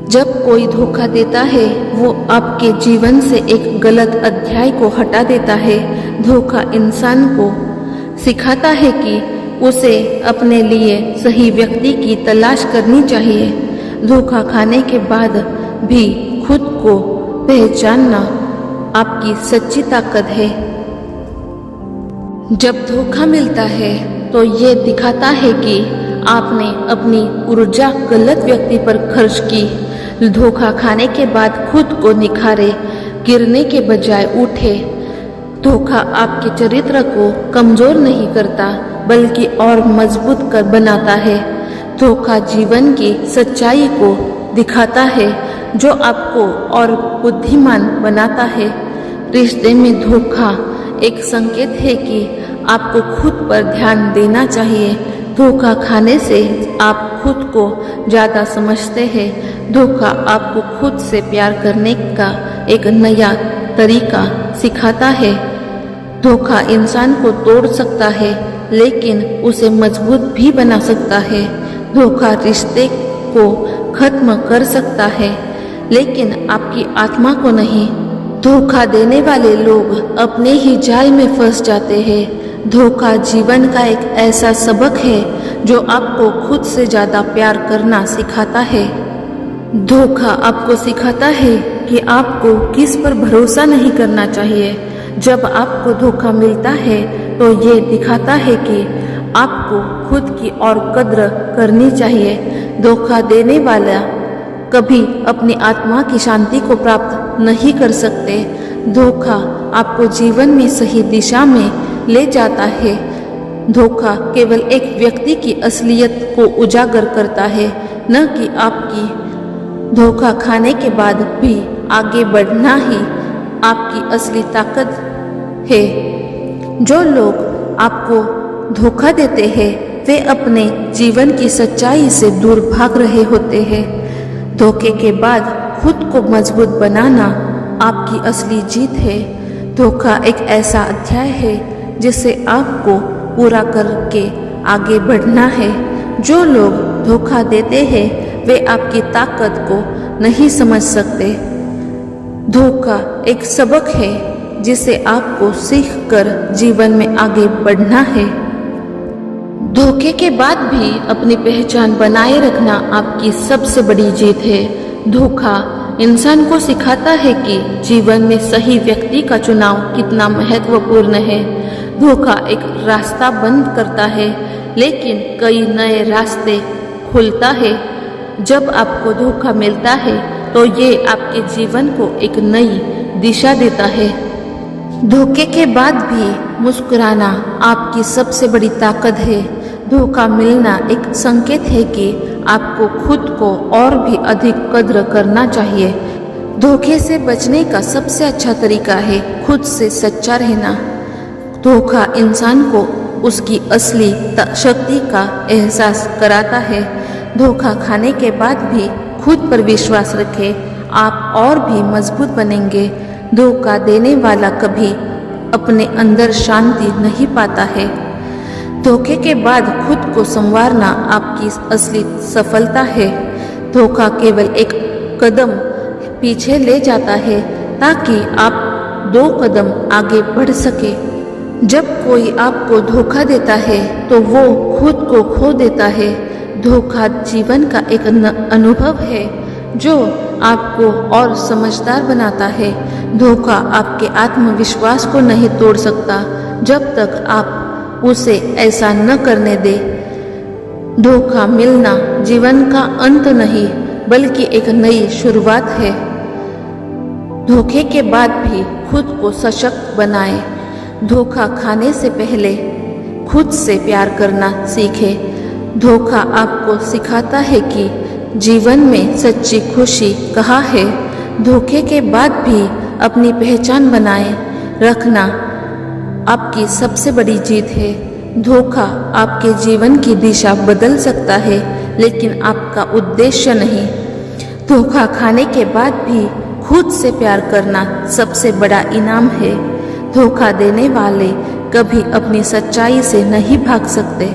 जब कोई धोखा देता है वो आपके जीवन से एक गलत अध्याय को हटा देता है। धोखा इंसान को सिखाता है कि उसे अपने लिए सही व्यक्ति की तलाश करनी चाहिए। धोखा खाने के बाद भी खुद को पहचानना आपकी सच्ची ताकत है। जब धोखा मिलता है तो ये दिखाता है कि आपने अपनी ऊर्जा गलत व्यक्ति पर खर्च की। धोखा खाने के बाद खुद को निखारे, गिरने के बजाय उठे। धोखा आपके चरित्र को कमजोर नहीं करता बल्कि और मजबूत कर बनाता है। धोखा जीवन की सच्चाई को दिखाता है जो आपको और बुद्धिमान बनाता है। रिश्ते में धोखा एक संकेत है कि आपको खुद पर ध्यान देना चाहिए। धोखा खाने से आप खुद को ज़्यादा समझते हैं। धोखा आपको खुद से प्यार करने का एक नया तरीका सिखाता है। धोखा इंसान को तोड़ सकता है लेकिन उसे मजबूत भी बना सकता है। धोखा रिश्ते को खत्म कर सकता है लेकिन आपकी आत्मा को नहीं। धोखा देने वाले लोग अपने ही जाल में फंस जाते हैं। धोखा जीवन का एक ऐसा सबक है जो आपको खुद से ज़्यादा प्यार करना सिखाता है। धोखा आपको सिखाता है कि आपको किस पर भरोसा नहीं करना चाहिए। जब आपको धोखा मिलता है तो ये दिखाता है कि आपको खुद की और कद्र करनी चाहिए। धोखा देने वाला कभी अपनी आत्मा की शांति को प्राप्त नहीं कर सकते। धोखा आपको जीवन में सही दिशा में ले जाता है। धोखा केवल एक व्यक्ति की असलियत को उजागर करता है, न कि आपकी। धोखा खाने के बाद भी आगे बढ़ना ही आपकी असली ताकत है। जो लोग आपको धोखा देते हैं वे अपने जीवन की सच्चाई से दूर भाग रहे होते हैं। धोखे के बाद खुद को मजबूत बनाना आपकी असली जीत है। धोखा एक ऐसा अध्याय है जिसे आपको पूरा करके आगे बढ़ना है। जो लोग धोखा देते हैं वे आपकी ताकत को नहीं समझ सकते। धोखा एक सबक है जिसे आपको सीखकर जीवन में आगे बढ़ना है। धोखे के बाद भी अपनी पहचान बनाए रखना आपकी सबसे बड़ी जीत है। धोखा इंसान को सिखाता है कि जीवन में सही व्यक्ति का चुनाव कितना महत्वपूर्ण है। धोखा एक रास्ता बंद करता है लेकिन कई नए रास्ते खुलता है। जब आपको धोखा मिलता है तो ये आपके जीवन को एक नई दिशा देता है। धोखे के बाद भी मुस्कुराना आपकी सबसे बड़ी ताकत है। धोखा मिलना एक संकेत है कि आपको खुद को और भी अधिक कद्र करना चाहिए। धोखे से बचने का सबसे अच्छा तरीका है खुद से सच्चा रहना। धोखा इंसान को उसकी असली शक्ति का एहसास कराता है। धोखा खाने के बाद भी खुद पर विश्वास रखें, आप और भी मजबूत बनेंगे। धोखा देने वाला कभी अपने अंदर शांति नहीं पाता है। धोखे के बाद खुद को संवारना आपकी असली सफलता है। धोखा केवल एक कदम पीछे ले जाता है ताकि आप 2 कदम आगे बढ़ सके। जब कोई आपको धोखा देता है तो वो खुद को खो देता है। धोखा जीवन का एक अनुभव है जो आपको और समझदार बनाता है। धोखा आपके आत्मविश्वास को नहीं तोड़ सकता जब तक आप उसे ऐसा न करने दे। धोखा मिलना जीवन का अंत नहीं बल्कि एक नई शुरुआत है। धोखे के बाद भी खुद को सशक्त बनाएं। धोखा खाने से पहले खुद से प्यार करना सीखें। धोखा आपको सिखाता है कि जीवन में सच्ची खुशी कहाँ है। धोखे के बाद भी अपनी पहचान बनाए रखना आपकी सबसे बड़ी जीत है। धोखा आपके जीवन की दिशा बदल सकता है लेकिन आपका उद्देश्य नहीं। धोखा खाने के बाद भी खुद से प्यार करना सबसे बड़ा इनाम है। धोखा देने वाले कभी अपनी सच्चाई से नहीं भाग सकते।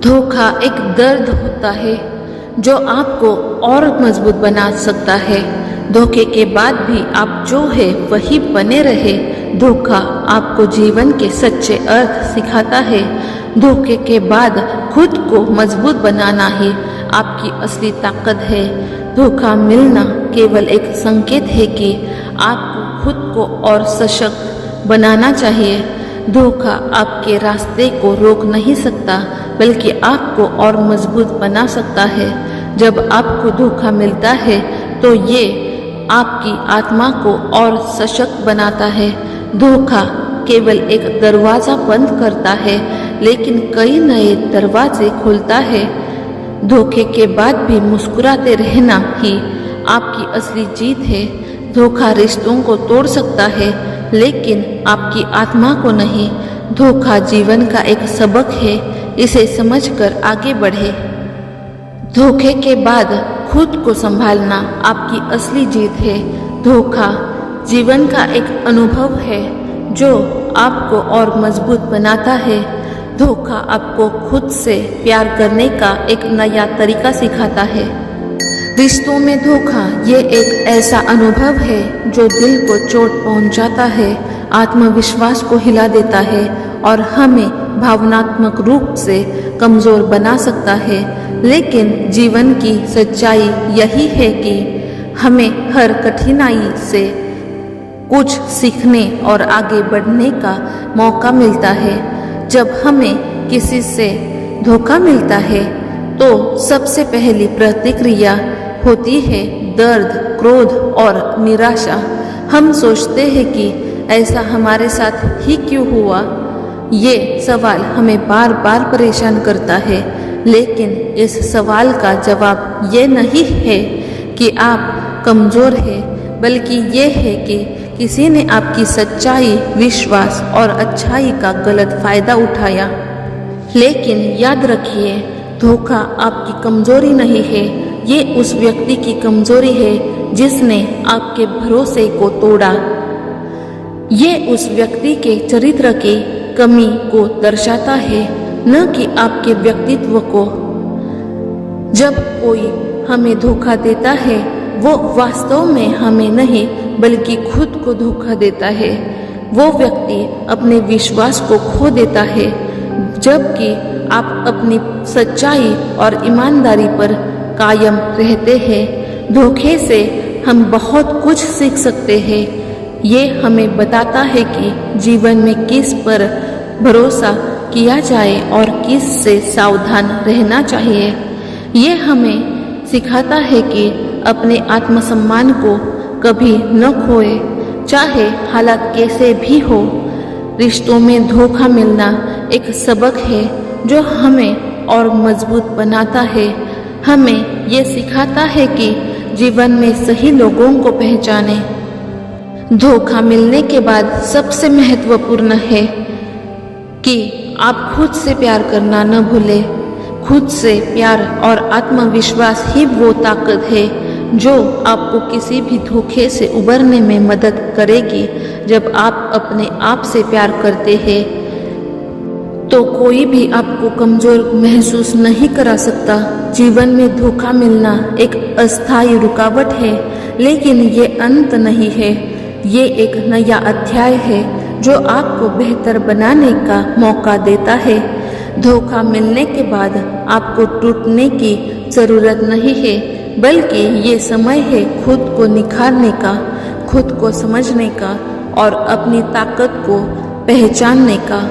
धोखा एक दर्द होता है जो आपको और मजबूत बना सकता है। धोखे के बाद भी आप जो है वही बने रहे। धोखा आपको जीवन के सच्चे अर्थ सिखाता है। धोखे के बाद खुद को मजबूत बनाना ही आपकी असली ताकत है। धोखा मिलना केवल एक संकेत है कि आपको खुद को और सशक्त बनाना चाहिए। धोखा आपके रास्ते को रोक नहीं सकता, बल्कि आपको और मजबूत बना सकता है। जब आपको धोखा मिलता है तो ये आपकी आत्मा को और सशक्त बनाता है। धोखा केवल एक दरवाज़ा बंद करता है, लेकिन कई नए दरवाजे खोलता है। धोखे के बाद भी मुस्कुराते रहना ही आपकी असली जीत है। धोखा रिश्तों को तोड़ सकता है, लेकिन आपकी आत्मा को नहीं। धोखा जीवन का एक सबक है, इसे समझकर आगे बढ़े। धोखे के बाद खुद को संभालना आपकी असली जीत है। धोखा जीवन का एक अनुभव है जो आपको और मजबूत बनाता है। धोखा आपको खुद से प्यार करने का एक नया तरीका सिखाता है। रिश्तों में धोखा ये एक ऐसा अनुभव है जो दिल को चोट पहुंचाता है, आत्मविश्वास को हिला देता है और हमें भावनात्मक रूप से कमज़ोर बना सकता है। लेकिन जीवन की सच्चाई यही है कि हमें हर कठिनाई से कुछ सीखने और आगे बढ़ने का मौका मिलता है। जब हमें किसी से धोखा मिलता है तो सबसे पहली प्रतिक्रिया होती है दर्द, क्रोध और निराशा। हम सोचते हैं कि ऐसा हमारे साथ ही क्यों हुआ। ये सवाल हमें बार बार परेशान करता है, लेकिन इस सवाल का जवाब ये नहीं है कि आप कमज़ोर हैं, बल्कि ये है कि किसी ने आपकी सच्चाई, विश्वास और अच्छाई का गलत फ़ायदा उठाया। लेकिन याद रखिए, धोखा आपकी कमज़ोरी नहीं है, ये उस व्यक्ति की कमज़ोरी है जिसने आपके भरोसे को तोड़ा। ये उस व्यक्ति के चरित्र की कमी को दर्शाता है, न कि आपके व्यक्तित्व को। जब कोई हमें धोखा देता है, वो वास्तव में हमें नहीं बल्कि खुद को धोखा देता है। वो व्यक्ति अपने विश्वास को खो देता है, जबकि आप अपनी सच्चाई और ईमानदारी पर कायम रहते हैं। धोखे से हम बहुत कुछ सीख सकते हैं। ये हमें बताता है कि जीवन में किस पर भरोसा किया जाए और किस से सावधान रहना चाहिए। ये हमें सिखाता है कि अपने आत्मसम्मान को कभी न खोए, चाहे हालात कैसे भी हो। रिश्तों में धोखा मिलना एक सबक है जो हमें और मजबूत बनाता है। हमें ये सिखाता है कि जीवन में सही लोगों को पहचाने। धोखा मिलने के बाद सबसे महत्वपूर्ण है कि आप खुद से प्यार करना न भूलें। खुद से प्यार और आत्मविश्वास ही वो ताकत है जो आपको किसी भी धोखे से उबरने में मदद करेगी। जब आप अपने आप से प्यार करते हैं तो कोई भी आपको कमज़ोर महसूस नहीं करा सकता। जीवन में धोखा मिलना एक अस्थायी रुकावट है, लेकिन ये अंत नहीं है। ये एक नया अध्याय है जो आपको बेहतर बनाने का मौका देता है। धोखा मिलने के बाद आपको टूटने की ज़रूरत नहीं है, बल्कि ये समय है खुद को निखारने का, खुद को समझने का और अपनी ताकत को पहचानने का।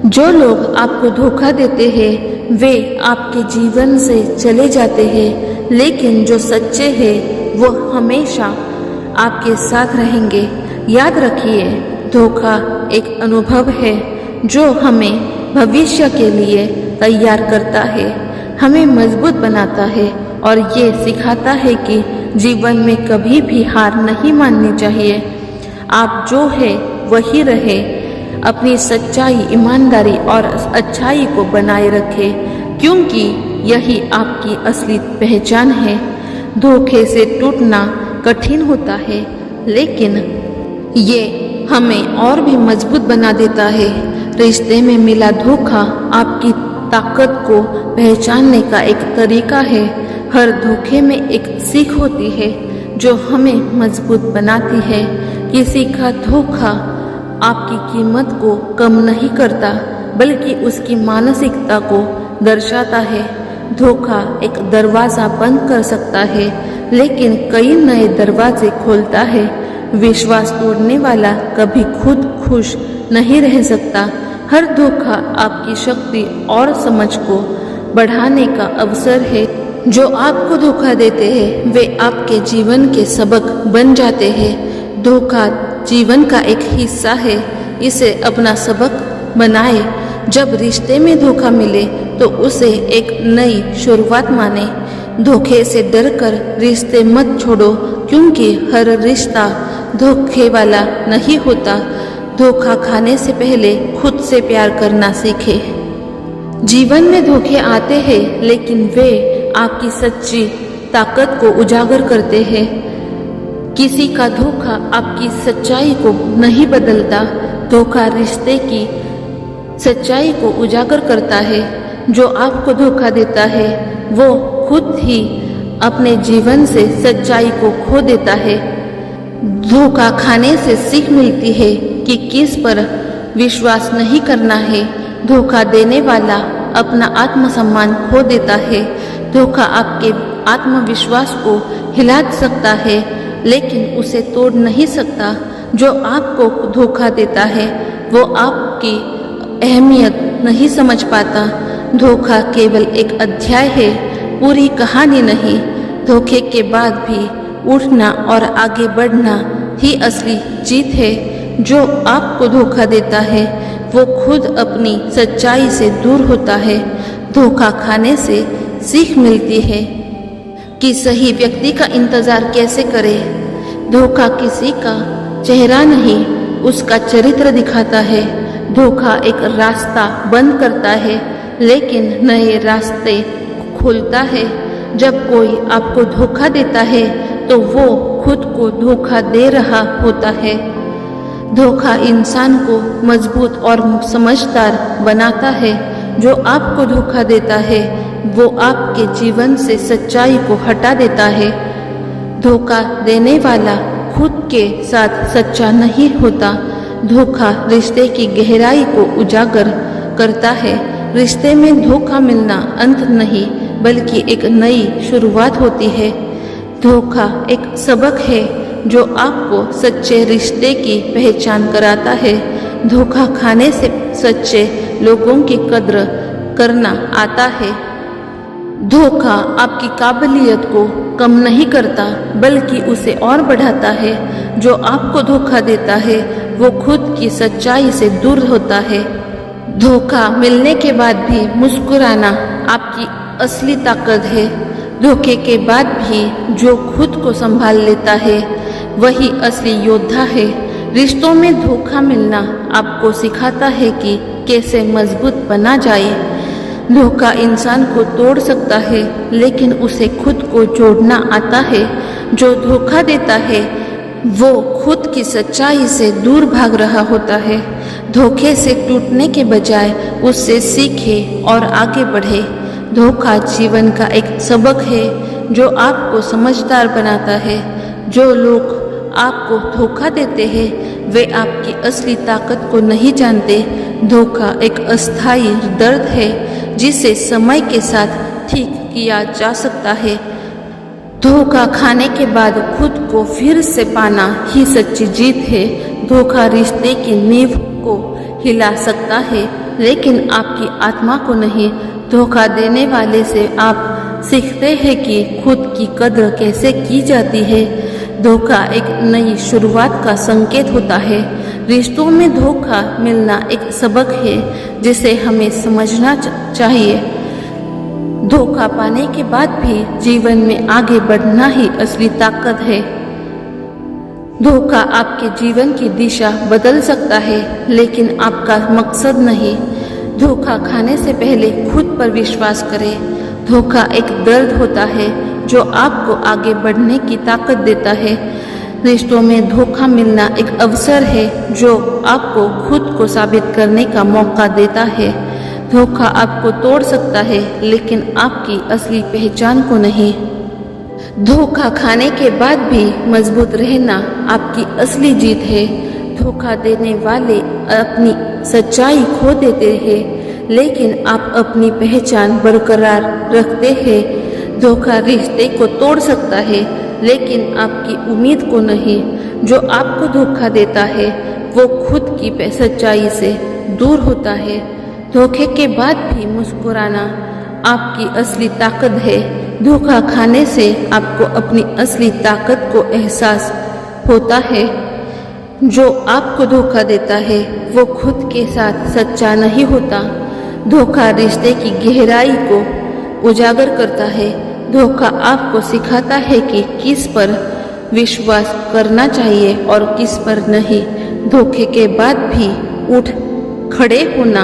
जो लोग आपको धोखा देते हैं वे आपके जीवन से चले जाते हैं, लेकिन जो सच्चे हैं वो हमेशा आपके साथ रहेंगे। याद रखिए, धोखा एक अनुभव है जो हमें भविष्य के लिए तैयार करता है, हमें मजबूत बनाता है और ये सिखाता है कि जीवन में कभी भी हार नहीं माननी चाहिए। आप जो है वही रहे, अपनी सच्चाई, ईमानदारी और अच्छाई को बनाए रखें, क्योंकि यही आपकी असली पहचान है। धोखे से टूटना कठिन होता है, लेकिन ये हमें और भी मजबूत बना देता है। रिश्ते में मिला धोखा आपकी ताकत को पहचानने का एक तरीका है। हर धोखे में एक सीख होती है जो हमें मजबूत बनाती है। किसी का धोखा आपकी कीमत को कम नहीं करता, बल्कि उसकी मानसिकता को दर्शाता है। धोखा एक दरवाजा बंद कर सकता है, लेकिन कई नए दरवाजे खोलता है। विश्वास तोड़ने वाला कभी खुद खुश नहीं रह सकता। हर धोखा आपकी शक्ति और समझ को बढ़ाने का अवसर है। जो आपको धोखा देते हैं वे आपके जीवन के सबक बन जाते हैं। धोखा जीवन का एक हिस्सा है, इसे अपना सबक बनाए। जब रिश्ते में धोखा मिले तो उसे एक नई शुरुआत माने। धोखे से डरकर रिश्ते मत छोड़ो, क्योंकि हर रिश्ता धोखे वाला नहीं होता। धोखा खाने से पहले खुद से प्यार करना सीखे। जीवन में धोखे आते हैं, लेकिन वे आपकी सच्ची ताकत को उजागर करते हैं। किसी का धोखा आपकी सच्चाई को नहीं बदलता। धोखा रिश्ते की सच्चाई को उजागर करता है। जो आपको धोखा देता है वो खुद ही अपने जीवन से सच्चाई को खो देता है। धोखा खाने से सीख मिलती है कि किस पर विश्वास नहीं करना है। धोखा देने वाला अपना आत्मसम्मान खो देता है। धोखा आपके आत्मविश्वास को हिला सकता है, लेकिन उसे तोड़ नहीं सकता। जो आपको धोखा देता है वो आपकी अहमियत नहीं समझ पाता। धोखा केवल एक अध्याय है, पूरी कहानी नहीं। धोखे के बाद भी उठना और आगे बढ़ना ही असली जीत है। जो आपको धोखा देता है वो खुद अपनी सच्चाई से दूर होता है। धोखा खाने से सीख मिलती है कि सही व्यक्ति का इंतजार कैसे करें। धोखा किसी का चेहरा नहीं, उसका चरित्र दिखाता है। धोखा एक रास्ता बंद करता है, लेकिन नए रास्ते खोलता है। जब कोई आपको धोखा देता है तो वो खुद को धोखा दे रहा होता है। धोखा इंसान को मजबूत और समझदार बनाता है। जो आपको धोखा देता है वो आपके जीवन से सच्चाई को हटा देता है। धोखा देने वाला खुद के साथ सच्चा नहीं होता। धोखा रिश्ते की गहराई को उजागर करता है। रिश्ते में धोखा मिलना अंत नहीं, बल्कि एक नई शुरुआत होती है। धोखा एक सबक है जो आपको सच्चे रिश्ते की पहचान कराता है। धोखा खाने से सच्चे लोगों की कद्र करना आता है। धोखा आपकी काबिलियत को कम नहीं करता, बल्कि उसे और बढ़ाता है। जो आपको धोखा देता है वो खुद की सच्चाई से दूर होता है। धोखा मिलने के बाद भी मुस्कुराना आपकी असली ताकत है। धोखे के बाद भी जो खुद को संभाल लेता है वही असली योद्धा है। रिश्तों में धोखा मिलना आपको सिखाता है कि कैसे मजबूत बना जाए। धोखा इंसान को तोड़ सकता है, लेकिन उसे खुद को जोड़ना आता है। जो धोखा देता है वो खुद की सच्चाई से दूर भाग रहा होता है। धोखे से टूटने के बजाय उससे सीखे और आगे बढ़े। धोखा जीवन का एक सबक है जो आपको समझदार बनाता है। जो लोग आपको धोखा देते हैं वे आपकी असली ताकत को नहीं जानते। धोखा एक अस्थायी दर्द है जिसे समय के साथ ठीक किया जा सकता है। धोखा खाने के बाद खुद को फिर से पाना ही सच्ची जीत है। धोखा रिश्ते की नींव को हिला सकता है, लेकिन आपकी आत्मा को नहीं। धोखा देने वाले से आप सीखते हैं कि खुद की कद्र कैसे की जाती है। धोखा एक नई शुरुआत का संकेत होता है। रिश्तों में धोखा मिलना एक सबक है जिसे हमें समझना चाहिए। धोखा पाने के बाद भी जीवन में आगे बढ़ना ही असली ताकत है। धोखा आपके जीवन की दिशा बदल सकता है, लेकिन आपका मकसद नहीं। धोखा खाने से पहले खुद पर विश्वास करें। धोखा एक दर्द होता है जो आपको आगे बढ़ने की ताकत देता है। रिश्तों में धोखा मिलना एक अवसर है जो आपको खुद को साबित करने का मौका देता है। धोखा आपको तोड़ सकता है लेकिन आपकी असली पहचान को नहीं। धोखा खाने के बाद भी मजबूत रहना आपकी असली जीत है। धोखा देने वाले अपनी सच्चाई खो देते हैं लेकिन आप अपनी पहचान बरकरार रखते हैं। धोखा रिश्ते को तोड़ सकता है लेकिन आपकी उम्मीद को नहीं। जो आपको धोखा देता है वो खुद की सच्चाई से दूर होता है। धोखे के बाद भी मुस्कुराना आपकी असली ताकत है। धोखा खाने से आपको अपनी असली ताकत को एहसास होता है। जो आपको धोखा देता है वो खुद के साथ सच्चा नहीं होता। धोखा रिश्ते की गहराई को उजागर करता है। धोखा आपको सिखाता है कि किस पर विश्वास करना चाहिए और किस पर नहीं। धोखे के बाद भी उठ खड़े होना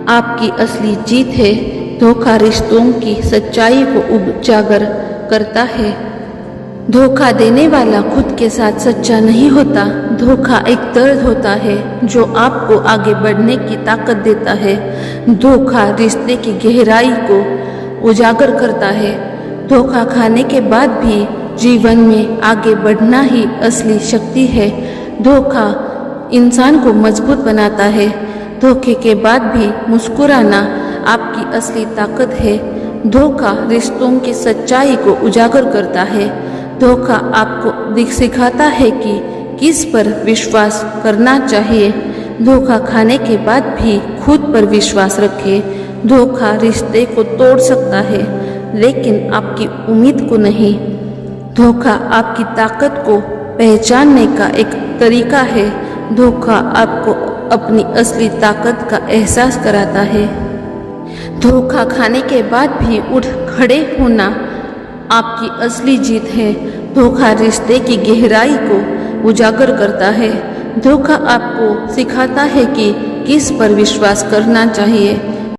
आपकी असली जीत है। धोखा रिश्तों की सच्चाई को उजागर करता है। धोखा देने वाला खुद के साथ सच्चा नहीं होता। धोखा एक दर्द होता है जो आपको आगे बढ़ने की ताकत देता है। धोखा रिश्ते की गहराई को उजागर करता है। धोखा खाने के बाद भी जीवन में आगे बढ़ना ही असली शक्ति है। धोखा इंसान को मजबूत बनाता है। धोखे के बाद भी मुस्कुराना आपकी असली ताकत है। धोखा रिश्तों की सच्चाई को उजागर करता है। धोखा आपको सिखाता है कि किस पर विश्वास करना चाहिए। धोखा खाने के बाद भी खुद पर विश्वास रखें। धोखा रिश्ते को तोड़ सकता है लेकिन आपकी उम्मीद को नहीं। धोखा आपकी ताकत को पहचानने का एक तरीका है। धोखा आपको अपनी असली ताकत का एहसास कराता है। धोखा खाने के बाद भी उठ खड़े होना आपकी असली जीत है। धोखा रिश्ते की गहराई को उजागर करता है। धोखा आपको सिखाता है कि किस पर विश्वास करना चाहिए।